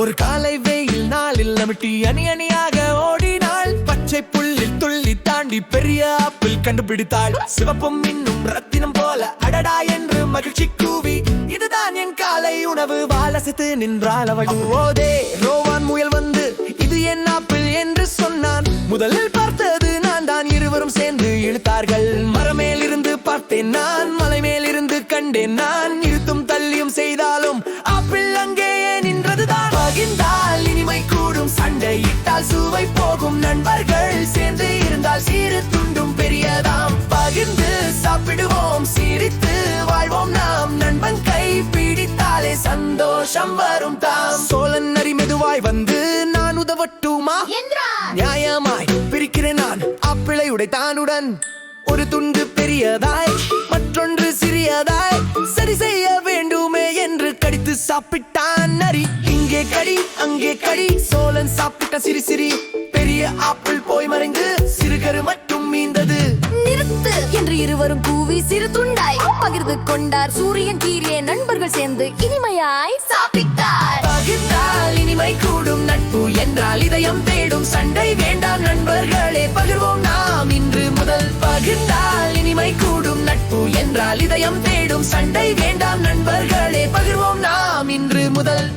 ஒரு காலை வெயில் நாளில் நமிட்டி அணி அணியாக ஓடினாள். பச்சை புல்லில் துள்ளி தாண்டி பெரிய ஆப்பிள் கண்டுபிடித்தாள். சிவப்பும் இன்னும் ரத்தினம் போல அடடா என்று மகிழ்ச்சி கூவி, இதுதான் என் காலை உணவு வாலசித்து நின்றாள் அவள். ஓதே ரோவான் முயல் வந்து இது என் ஆப்பிள் என்று சொன்னான். முதலில் பார்த்தது நான் தான். இருவரும் சேர்ந்து இழுத்தார்கள். மரமேல் இருந்து பார்த்தேன் நான், மலை மேல் இருந்து கண்டேன் நான். இழுத்தும் தள்ளியும் செய்தாலும் ஆப்பிள் அங்கேயே நின்றதுதான். பகிர்ந்தால் இனிமை கூடும், சண்டையிட்டால் சுவை போகும். நண்பர்கள் சேர்ந்து இருந்தால் சிறு துண்டும் பெரியதாம். பகிர்ந்து சாப்பிடுவோம், சிரித்து வாழ்வோம் நாம். நண்பன் கை பிடித்தாலே சந்தோஷம் வரும் தாம். சோழன் நரி மெதுவாய் வந்து நான் உதவட்டுமா? நியாயமாய் பிரிக்கிறேன் நான். ஆப்பிளை உடைத்தானுடன் ஒரு துண்டு பெரியதாய், மற்றொன்று சிறியதாய். சரி செய்ய வேண்டுமே என்று கடித்து சாப்பிட்டான் நரி. இங்கே கடி அங்கே கடி, சோழன் சாப்பிட்ட சிறு சிறி. பெரிய ஆப்பிள் போய் மறைந்து சிறுகரு மட்டும் மீந்தது. நிறுத்து என்று இருவரும் கூவி சிறு துண்டாய் பகிர்ந்து கொண்டார். சூரியன் கீழே நண்பர்கள் சேர்ந்து இனிமையாய் சாப்பிட்டார். பகிர்ந்தால் இனிமை கூடும், நட்பு என்றால் இதயம் தேடும். சண்டை வேண்டாம் நண்பர்களே, பகிர்வோம் நாம் இன்று முதல். பகிர்ந்தால் இனிமை கூடும், நட்பு என்றால் இதயம் தேடும். சண்டை வேண்டாம் நண்பர்களே, பகிர்வோம் நாம் இன்று முதல்.